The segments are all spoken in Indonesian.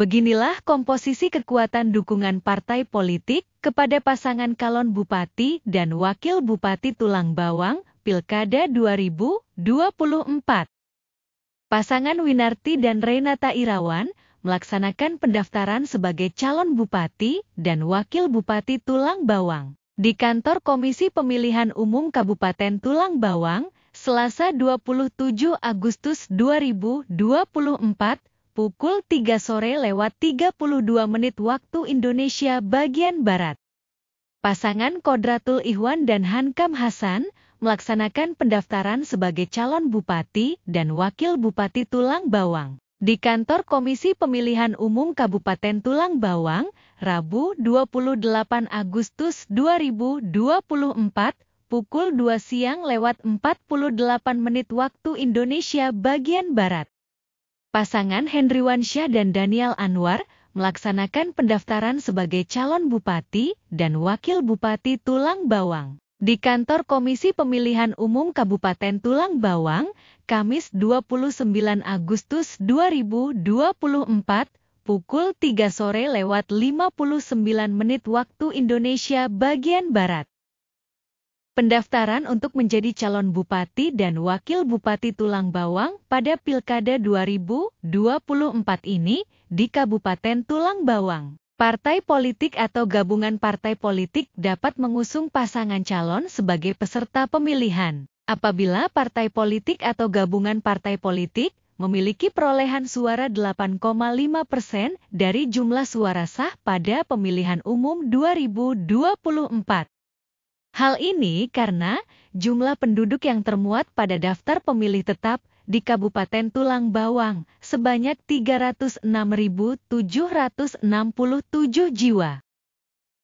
Beginilah komposisi kekuatan dukungan partai politik kepada pasangan calon bupati dan wakil bupati Tulang Bawang, Pilkada 2024. Pasangan Winarti dan Renata Irawan melaksanakan pendaftaran sebagai calon bupati dan wakil bupati Tulang Bawang di kantor Komisi Pemilihan Umum Kabupaten Tulang Bawang, Selasa 27 Agustus 2024, pukul 3 sore lewat 32 menit waktu Indonesia bagian Barat. Pasangan Kodratul Ihwan dan Hankam Hasan melaksanakan pendaftaran sebagai calon bupati dan wakil bupati Tulang Bawang di kantor Komisi Pemilihan Umum Kabupaten Tulang Bawang, Rabu 28 Agustus 2024, pukul 2 siang lewat 48 menit waktu Indonesia bagian Barat. Pasangan Hendriwansyah dan Daniel Anwar melaksanakan pendaftaran sebagai calon bupati dan wakil bupati Tulang Bawang di kantor Komisi Pemilihan Umum Kabupaten Tulang Bawang, Kamis 29 Agustus 2024, pukul 3 sore lewat 59 menit waktu Indonesia bagian Barat. Pendaftaran untuk menjadi calon bupati dan wakil bupati Tulang Bawang pada Pilkada 2024 ini di Kabupaten Tulang Bawang. Partai politik atau gabungan partai politik dapat mengusung pasangan calon sebagai peserta pemilihan apabila partai politik atau gabungan partai politik memiliki perolehan suara 8,5% dari jumlah suara sah pada pemilihan umum 2024. Hal ini karena jumlah penduduk yang termuat pada daftar pemilih tetap di Kabupaten Tulang Bawang sebanyak 306.767 jiwa.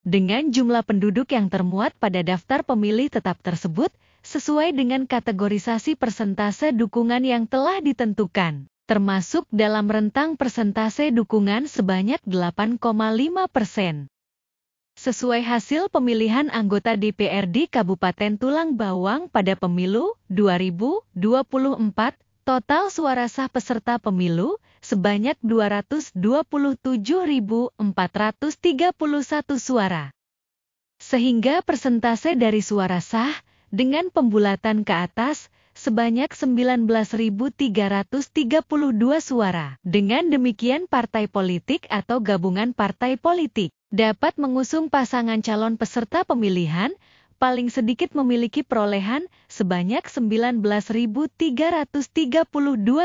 Dengan jumlah penduduk yang termuat pada daftar pemilih tetap tersebut sesuai dengan kategorisasi persentase dukungan yang telah ditentukan, termasuk dalam rentang persentase dukungan sebanyak 8,5%. Sesuai hasil pemilihan anggota DPRD Kabupaten Tulang Bawang pada pemilu 2024, total suara sah peserta pemilu sebanyak 227.431 suara. Sehingga persentase dari suara sah dengan pembulatan ke atas sebanyak 19.332 suara. Dengan demikian partai politik atau gabungan partai politik dapat mengusung pasangan calon peserta pemilihan paling sedikit memiliki perolehan sebanyak 19.332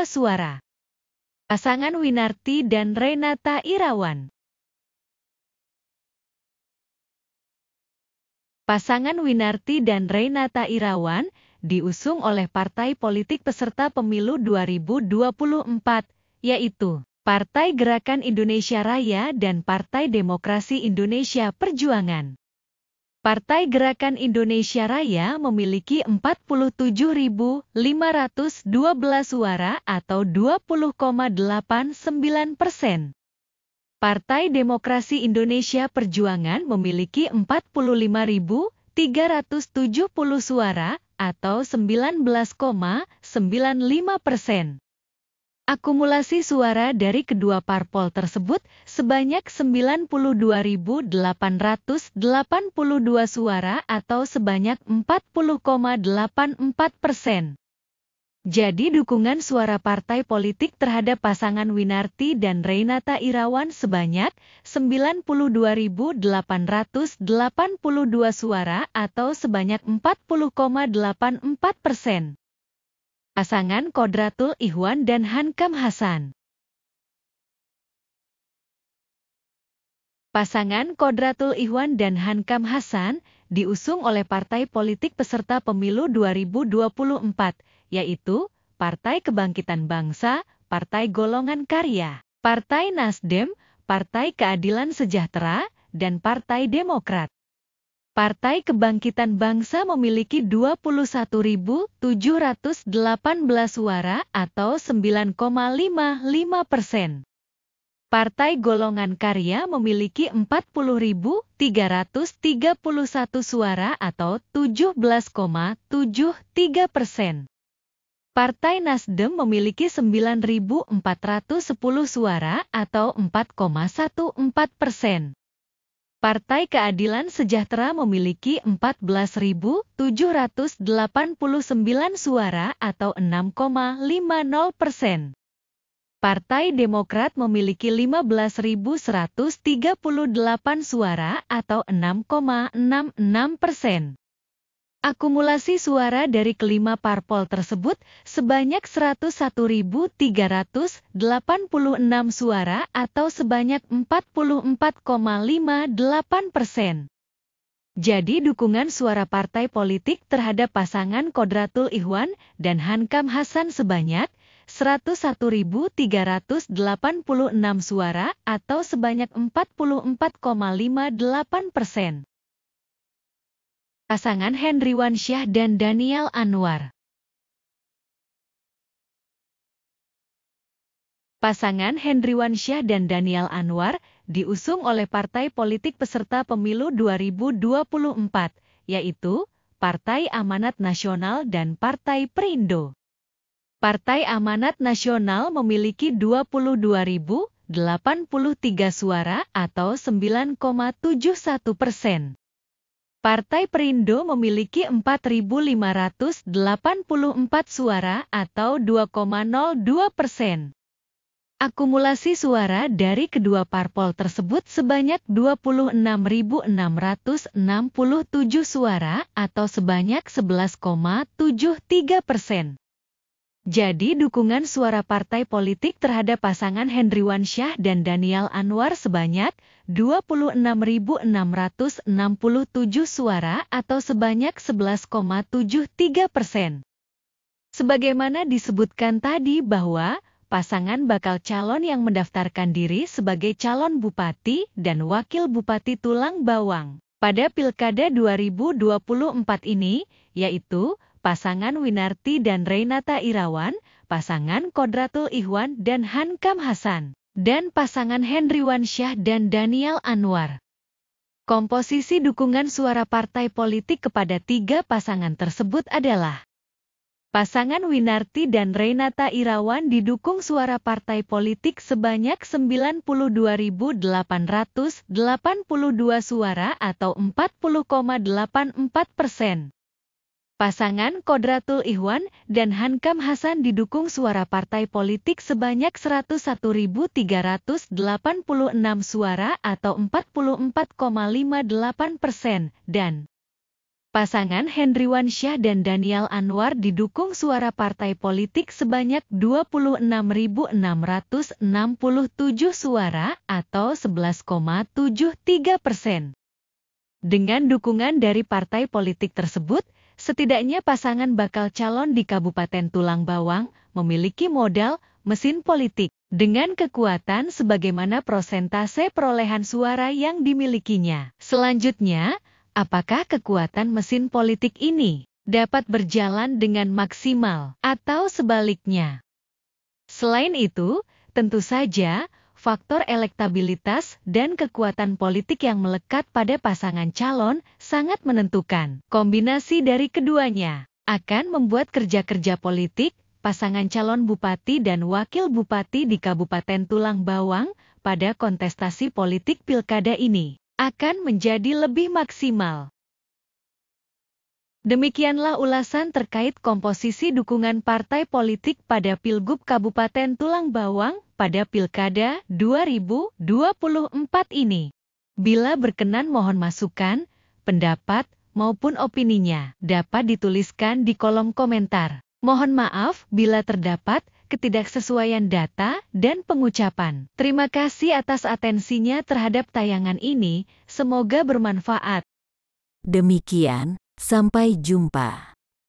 suara. Pasangan Winarti dan Renata Irawan. Pasangan Winarti dan Renata Irawan diusung oleh partai politik peserta pemilu 2024, yaitu Partai Gerakan Indonesia Raya dan Partai Demokrasi Indonesia Perjuangan. Partai Gerakan Indonesia Raya memiliki 47.512 suara atau 20,89%. Partai Demokrasi Indonesia Perjuangan memiliki 45.370 suara atau 19,95%. Akumulasi suara dari kedua parpol tersebut sebanyak 92.882 suara atau sebanyak 40,84%. Jadi dukungan suara partai politik terhadap pasangan Winarti dan Renata Irawan sebanyak 92.882 suara atau sebanyak 40,84%. Pasangan Kodratul Ihwan dan Hankam Hasan. Pasangan Kodratul Ihwan dan Hankam Hasan diusung oleh partai politik peserta pemilu 2024, yaitu Partai Kebangkitan Bangsa, Partai Golongan Karya, Partai Nasdem, Partai Keadilan Sejahtera, dan Partai Demokrat. Partai Kebangkitan Bangsa memiliki 21.718 suara atau 9,55%. Partai Golongan Karya memiliki 40.331 suara atau 17,73%. Partai Nasdem memiliki 9.410 suara atau 4,14%. Partai Keadilan Sejahtera memiliki 14.789 suara atau 6,50%. Partai Demokrat memiliki 15.138 suara atau 6,66%. Akumulasi suara dari kelima parpol tersebut sebanyak 101.386 suara atau sebanyak 44,58%. Jadi dukungan suara partai politik terhadap pasangan Kodratul Ikhwan dan Hankam Hasan sebanyak 101.386 suara atau sebanyak 44,58%. Pasangan Hendriwansyah dan Daniel Anwar. Pasangan Hendriwansyah dan Daniel Anwar diusung oleh partai politik peserta pemilu 2024, yaitu Partai Amanat Nasional dan Partai Perindo. Partai Amanat Nasional memiliki 22.083 suara atau 9,71%. Partai Perindo memiliki 4.584 suara atau 2,02%. Akumulasi suara dari kedua parpol tersebut sebanyak 26.667 suara atau sebanyak 11,73%. Jadi dukungan suara partai politik terhadap pasangan Hendriwansyah dan Daniel Anwar sebanyak 26.667 suara atau sebanyak 11,73%. Sebagaimana disebutkan tadi bahwa pasangan bakal calon yang mendaftarkan diri sebagai calon bupati dan wakil bupati Tulang Bawang pada Pilkada 2024 ini, yaitu pasangan Winarti dan Renata Irawan, pasangan Kodratul Ikhwan dan Hankam Hasan, dan pasangan Hendriwansyah dan Daniel Anwar. Komposisi dukungan suara partai politik kepada tiga pasangan tersebut adalah: pasangan Winarti dan Renata Irawan didukung suara partai politik sebanyak 92.882 suara atau 40,84%. Pasangan Kodratul Ikhwan dan Hankam Hasan didukung suara partai politik sebanyak 101.386 suara atau 44,58%, dan pasangan Hendriwansyah dan Daniel Anwar didukung suara partai politik sebanyak 26.667 suara atau 11,73%. Dengan dukungan dari partai politik tersebut, setidaknya pasangan bakal calon di Kabupaten Tulang Bawang memiliki modal mesin politik dengan kekuatan sebagaimana prosentase perolehan suara yang dimilikinya. Selanjutnya, apakah kekuatan mesin politik ini dapat berjalan dengan maksimal atau sebaliknya? Selain itu, tentu saja faktor elektabilitas dan kekuatan politik yang melekat pada pasangan calon sangat menentukan. Kombinasi dari keduanya akan membuat kerja-kerja politik pasangan calon bupati dan wakil bupati di Kabupaten Tulang Bawang pada kontestasi politik pilkada ini akan menjadi lebih maksimal. Demikianlah ulasan terkait komposisi dukungan partai politik pada Pilgub Kabupaten Tulang Bawang pada Pilkada 2024 ini. Bila berkenan mohon masukan, pendapat, maupun opininya dapat dituliskan di kolom komentar. Mohon maaf bila terdapat ketidaksesuaian data dan pengucapan. Terima kasih atas atensinya terhadap tayangan ini, semoga bermanfaat. Demikian, sampai jumpa.